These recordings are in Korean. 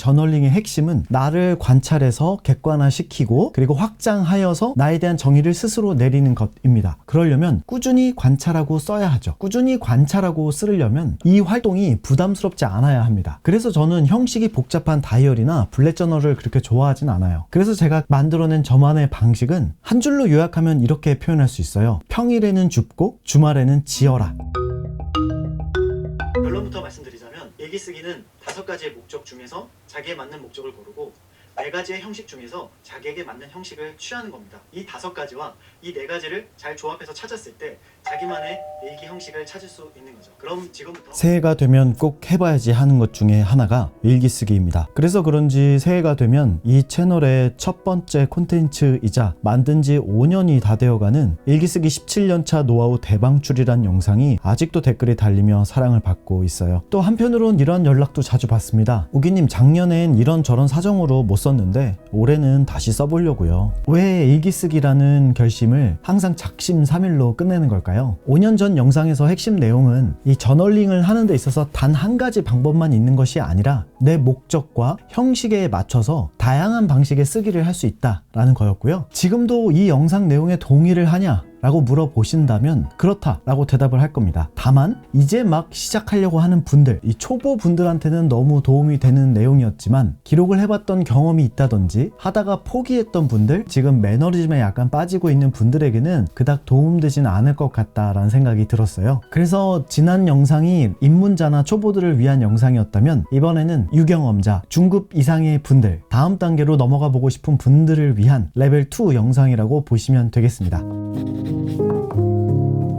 저널링의 핵심은 나를 관찰해서 객관화시키고 그리고 확장하여서 나에 대한 정의를 스스로 내리는 것입니다. 그러려면 꾸준히 관찰하고 써야 하죠. 꾸준히 관찰하고 쓰려면 이 활동이 부담스럽지 않아야 합니다. 그래서 저는 형식이 복잡한 다이어리나 블랙저널을 그렇게 좋아하진 않아요. 그래서 제가 만들어낸 저만의 방식은 한 줄로 요약하면 이렇게 표현할 수 있어요. 평일에는 줍고 주말에는 지어라. 결론부터 말씀드리자면 일기쓰기는 5가지의 목적 중에서 자기에 맞는 목적을 고르고 4가지의 형식 중에서 자기에게 맞는 형식을 취하는 겁니다. 이 5가지와 이 4가지를 잘 조합해서 찾았을 때 자기만의 일기 형식을 찾을 수 있는 거죠. 그럼 지금부터 새해가 되면 꼭 해봐야지 하는 것 중에 하나가 일기쓰기입니다. 그래서 그런지 새해가 되면 이 채널의 첫 번째 콘텐츠이자 만든 지 5년이 다 되어가는 일기쓰기 17년차 노하우 대방출이란 영상이 아직도 댓글이 달리며 사랑을 받고 있어요. 또 한편으론 이런 연락도 자주 받습니다. 우기님, 작년엔 이런저런 사정으로 못 썼는데 올해는 다시 써보려고요. 왜 일기쓰기라는 결심을 항상 작심삼일로 끝내는 걸까요? 5년 전 영상에서 핵심 내용은 이 저널링을 하는 데 있어서 단 한 가지 방법만 있는 것이 아니라 내 목적과 형식에 맞춰서 다양한 방식의 쓰기를 할 수 있다라는 거였고요. 지금도 이 영상 내용에 동의를 하냐? 라고 물어보신다면 그렇다 라고 대답을 할 겁니다. 다만 이제 막 시작하려고 하는 분들, 이 초보 분들한테는 너무 도움이 되는 내용이었지만 기록을 해봤던 경험이 있다든지 하다가 포기했던 분들, 지금 매너리즘에 약간 빠지고 있는 분들에게는 그닥 도움되진 않을 것 같다라는 생각이 들었어요. 그래서 지난 영상이 입문자나 초보들을 위한 영상이었다면 이번에는 유경험자, 중급 이상의 분들, 다음 단계로 넘어가 보고 싶은 분들을 위한 레벨 2 영상이라고 보시면 되겠습니다.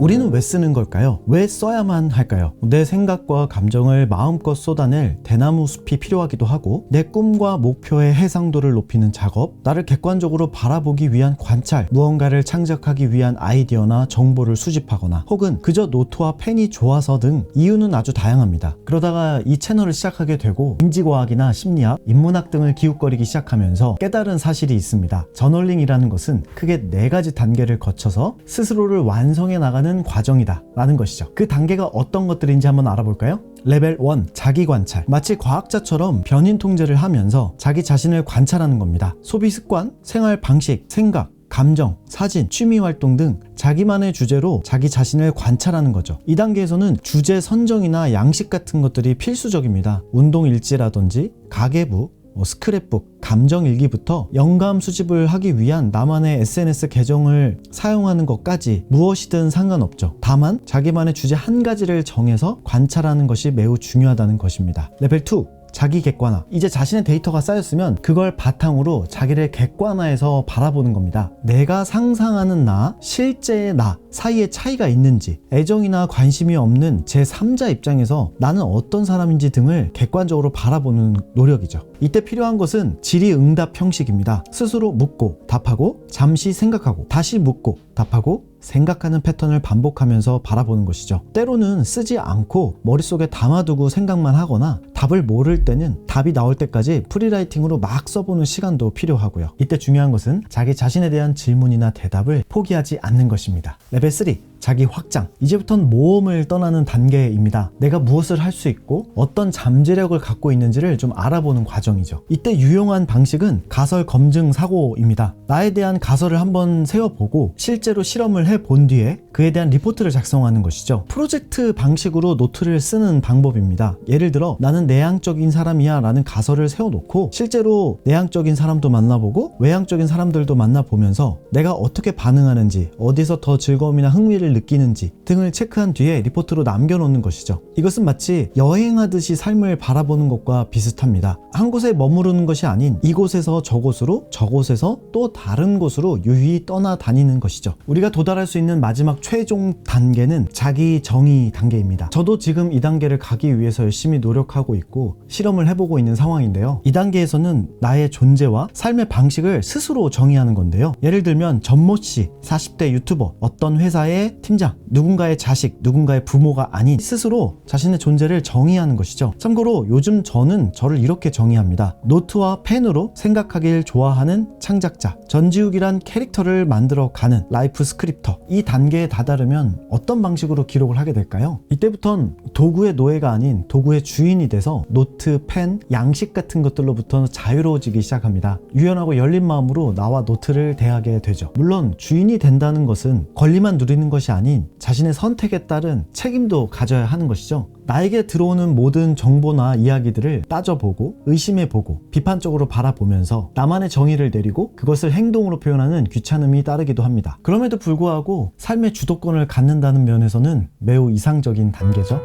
우리는 왜 쓰는 걸까요? 왜 써야만 할까요? 내 생각과 감정을 마음껏 쏟아낼 대나무 숲이 필요하기도 하고 내 꿈과 목표의 해상도를 높이는 작업, 나를 객관적으로 바라보기 위한 관찰, 무언가를 창작하기 위한 아이디어나 정보를 수집하거나 혹은 그저 노트와 펜이 좋아서 등 이유는 아주 다양합니다. 그러다가 이 채널을 시작하게 되고 인지과학이나 심리학, 인문학 등을 기웃거리기 시작하면서 깨달은 사실이 있습니다. 저널링이라는 것은 크게 4가지 단계를 거쳐서 스스로를 완성해 나가는 과정이다 라는 것이죠. 그 단계가 어떤 것들인지 한번 알아볼까요? 레벨 1, 자기 관찰. 마치 과학자처럼 변인 통제를 하면서 자기 자신을 관찰하는 겁니다. 소비 습관, 생활 방식, 생각, 감정, 사진, 취미 활동 등 자기만의 주제로 자기 자신을 관찰하는 거죠. 이 단계에서는 주제 선정이나 양식 같은 것들이 필수적입니다. 운동 일지라든지 가계부, 스크랩북, 감정일기부터 영감 수집을 하기 위한 나만의 SNS 계정을 사용하는 것까지 무엇이든 상관없죠. 다만 자기만의 주제 한 가지를 정해서 관찰하는 것이 매우 중요하다는 것입니다. 레벨 2, 자기 객관화. 이제 자신의 데이터가 쌓였으면 그걸 바탕으로 자기를 객관화해서 바라보는 겁니다. 내가 상상하는 나, 실제의 나 사이에 차이가 있는지, 애정이나 관심이 없는 제3자 입장에서 나는 어떤 사람인지 등을 객관적으로 바라보는 노력이죠. 이때 필요한 것은 질의응답 형식입니다. 스스로 묻고 답하고 잠시 생각하고 다시 묻고 답하고 생각하는 패턴을 반복하면서 바라보는 것이죠. 때로는 쓰지 않고 머릿속에 담아두고 생각만 하거나 답을 모를 때는 답이 나올 때까지 프리라이팅으로 막 써보는 시간도 필요하고요. 이때 중요한 것은 자기 자신에 대한 질문이나 대답을 포기하지 않는 것입니다. 레벨 3, 자기 확장. 이제부터는 모험을 떠나는 단계입니다. 내가 무엇을 할 수 있고 어떤 잠재력을 갖고 있는지를 좀 알아보는 과정이죠. 이때 유용한 방식은 가설 검증 사고입니다. 나에 대한 가설을 한번 세워보고 실제로 실험을 해본 뒤에 그에 대한 리포트를 작성하는 것이죠. 프로젝트 방식으로 노트를 쓰는 방법입니다. 예를 들어 나는 내향적인 사람이야 라는 가설을 세워놓고 실제로 내향적인 사람도 만나보고 외향적인 사람들도 만나보면서 내가 어떻게 반응하는지, 어디서 더 즐거움이나 흥미를 느끼는지 등을 체크한 뒤에 리포트로 남겨놓는 것이죠. 이것은 마치 여행하듯이 삶을 바라보는 것과 비슷합니다. 한 곳에 머무르는 것이 아닌 이곳에서 저곳으로, 저곳에서 또 다른 곳으로 유유히 떠나다니는 것이죠. 우리가 도달할 수 있는 마지막 최종 단계는 자기 정의 단계입니다. 저도 지금 이 단계를 가기 위해서 열심히 노력하고 있고 실험을 해보고 있는 상황인데요. 이 단계에서는 나의 존재와 삶의 방식을 스스로 정의하는 건데요. 예를 들면 전모씨, 40대 유튜버, 어떤 회사의 팀장, 누군가의 자식, 누군가의 부모가 아닌 스스로 자신의 존재를 정의하는 것이죠. 참고로 요즘 저는 저를 이렇게 정의합니다. 노트와 펜으로 생각하길 좋아하는 창작자, 전지욱이란 캐릭터를 만들어가는 라이프 스크립터. 이 단계에 다다르면 어떤 방식으로 기록을 하게 될까요? 이때부턴 도구의 노예가 아닌 도구의 주인이 돼서 노트, 펜, 양식 같은 것들로부터 자유로워지기 시작합니다. 유연하고 열린 마음으로 나와 노트를 대하게 되죠. 물론 주인이 된다는 것은 권리만 누리는 것이 아닌 자신의 선택에 따른 책임도 가져야 하는 것이죠. 나에게 들어오는 모든 정보나 이야기들을 따져보고 의심해보고 비판적으로 바라보면서 나만의 정의를 내리고 그것을 행동으로 표현하는 귀찮음이 따르기도 합니다. 그럼에도 불구하고 삶의 주도권을 갖는다는 면에서는 매우 이상적인 단계죠.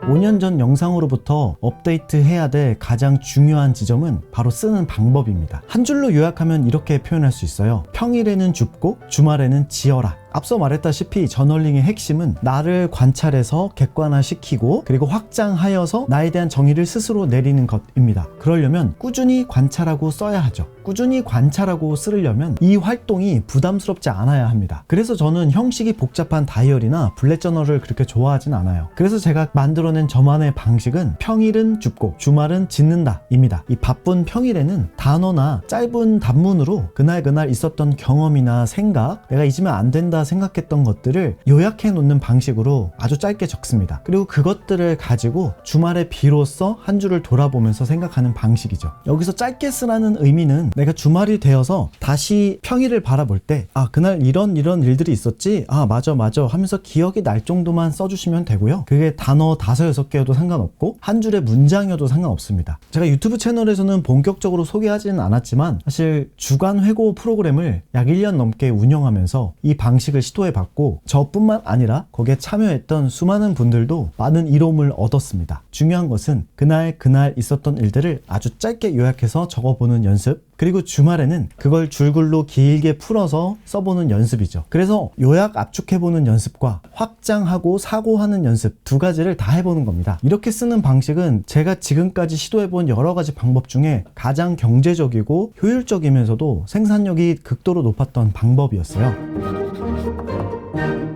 5년 전 영상으로부터 업데이트해야 될 가장 중요한 지점은 바로 쓰는 방법입니다. 한 줄로 요약하면 이렇게 표현할 수 있어요. 평일에는 줍고 주말에는 지어라. 앞서 말했다시피 저널링의 핵심은 나를 관찰해서 객관화시키고 그리고 확장하여서 나에 대한 정의를 스스로 내리는 것입니다. 그러려면 꾸준히 관찰하고 써야 하죠. 꾸준히 관찰하고 쓰려면 이 활동이 부담스럽지 않아야 합니다. 그래서 저는 형식이 복잡한 다이어리나 블랙 저널을 그렇게 좋아하진 않아요. 그래서 제가 만들어낸 저만의 방식은 평일은 줍고 주말은 짓는다 입니다. 이 바쁜 평일에는 단어나 짧은 단문으로 그날 있었던 경험이나 생각, 내가 잊으면 안 된다 생각했던 것들을 요약해 놓는 방식으로 아주 짧게 적습니다. 그리고 그것들을 가지고 주말에 비로소 한 주를 돌아보면서 생각하는 방식이죠. 여기서 짧게 쓰라는 의미는 내가 주말이 되어서 다시 평일을 바라볼 때 그날 이런 일들이 있었지? 맞아 하면서 기억이 날 정도만 써주시면 되고요. 그게 단어 5, 6개여도 상관없고 한 줄의 문장이어도 상관없습니다. 제가 유튜브 채널에서는 본격적으로 소개하지는 않았지만 사실 주간 회고 프로그램을 약 1년 넘게 운영하면서 이 방식을 시도해봤고 저뿐만 아니라 거기에 참여했던 수많은 분들도 많은 이로움을 얻었습니다. 중요한 것은 그날 있었던 일들을 아주 짧게 요약해서 적어보는 연습, 그리고 주말에는 그걸 줄글로 길게 풀어서 써보는 연습이죠. 그래서 요약 압축해보는 연습과 확장하고 사고하는 연습 두 가지를 다 해보는 겁니다. 이렇게 쓰는 방식은 제가 지금까지 시도해본 여러 가지 방법 중에 가장 경제적이고 효율적이면서도 생산력이 극도로 높았던 방법이었어요.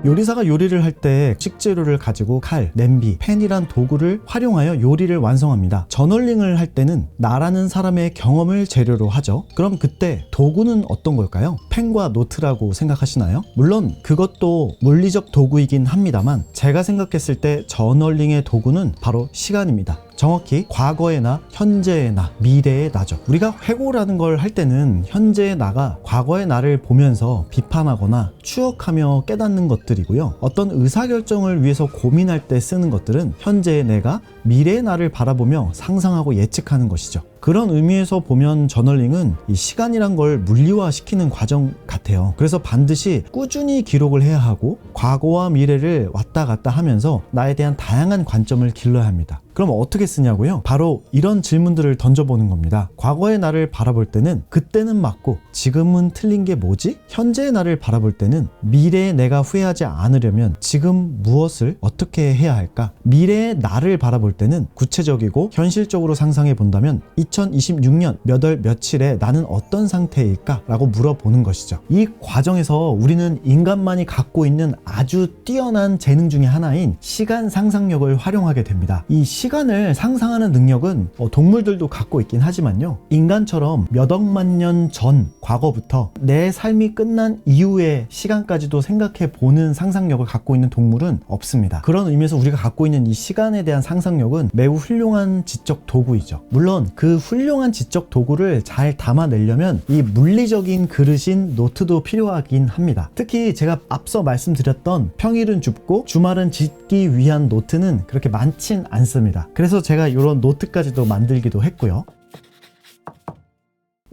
요리사가 요리를 할 때 식재료를 가지고 칼, 냄비, 펜이란 도구를 활용하여 요리를 완성합니다. 저널링을 할 때는 나라는 사람의 경험을 재료로 하죠. 그럼 그때 도구는 어떤 걸까요? 펜과 노트라고 생각하시나요? 물론 그것도 물리적 도구이긴 합니다만 제가 생각했을 때 저널링의 도구는 바로 시간입니다. 정확히 과거의 나, 현재의 나, 미래의 나죠. 우리가 회고라는 걸 할 때는 현재의 나가 과거의 나를 보면서 비판하거나 추억하며 깨닫는 것들이고요. 어떤 의사결정을 위해서 고민할 때 쓰는 것들은 현재의 내가 미래의 나를 바라보며 상상하고 예측하는 것이죠. 그런 의미에서 보면 저널링은 이 시간이란 걸 물리화시키는 과정 같아요. 그래서 반드시 꾸준히 기록을 해야 하고 과거와 미래를 왔다 갔다 하면서 나에 대한 다양한 관점을 길러야 합니다. 그럼 어떻게 쓰냐고요? 바로 이런 질문들을 던져보는 겁니다. 과거의 나를 바라볼 때는 그때는 맞고 지금은 틀린 게 뭐지? 현재의 나를 바라볼 때는 미래의 내가 후회하지 않으려면 지금 무엇을 어떻게 해야 할까? 미래의 나를 바라볼 때는 구체적이고 현실적으로 상상해 본다면 2026년 몇 월 며칠에 나는 어떤 상태일까? 라고 물어보는 것이죠. 이 과정에서 우리는 인간만이 갖고 있는 아주 뛰어난 재능 중에 하나인 시간 상상력을 활용하게 됩니다. 이 시간을 상상하는 능력은 동물들도 갖고 있긴 하지만요, 인간처럼 몇 억만 년 전 과거부터 내 삶이 끝난 이후의 시간까지도 생각해 보는 상상력을 갖고 있는 동물은 없습니다. 그런 의미에서 우리가 갖고 있는 이 시간에 대한 상상력은 매우 훌륭한 지적 도구이죠. 물론 그 훌륭한 지적 도구를 잘 담아내려면 이 물리적인 그릇인 노트도 필요하긴 합니다. 특히 제가 앞서 말씀드렸던 평일은 줍고 주말은 짓기 위한 노트는 그렇게 많진 않습니다. 그래서 제가 이런 노트까지도 만들기도 했고요.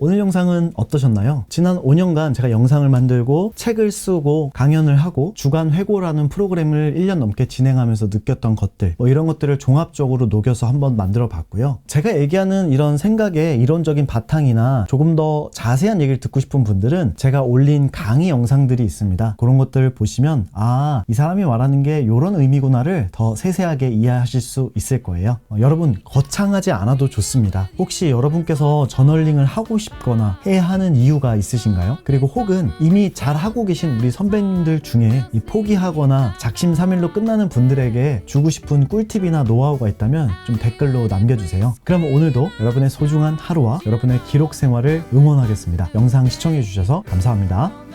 오늘 영상은 어떠셨나요? 지난 5년간 제가 영상을 만들고 책을 쓰고 강연을 하고 주간 회고라는 프로그램을 1년 넘게 진행하면서 느꼈던 것들, 이런 것들을 종합적으로 녹여서 한번 만들어 봤고요. 제가 얘기하는 이런 생각의 이론적인 바탕이나 조금 더 자세한 얘기를 듣고 싶은 분들은 제가 올린 강의 영상들이 있습니다. 그런 것들을 보시면 이 사람이 말하는 게 이런 의미구나를 더 세세하게 이해하실 수 있을 거예요. 여러분, 거창하지 않아도 좋습니다. 혹시 여러분께서 저널링을 하고 싶거나 해야 하는 이유가 있으신가요? 그리고 혹은 이미 잘 하고 계신 우리 선배님들 중에 이 포기하거나 작심삼일로 끝나는 분들에게 주고 싶은 꿀팁이나 노하우가 있다면 좀 댓글로 남겨주세요. 그럼 오늘도 여러분의 소중한 하루와 여러분의 기록 생활을 응원하겠습니다. 영상 시청해주셔서 감사합니다.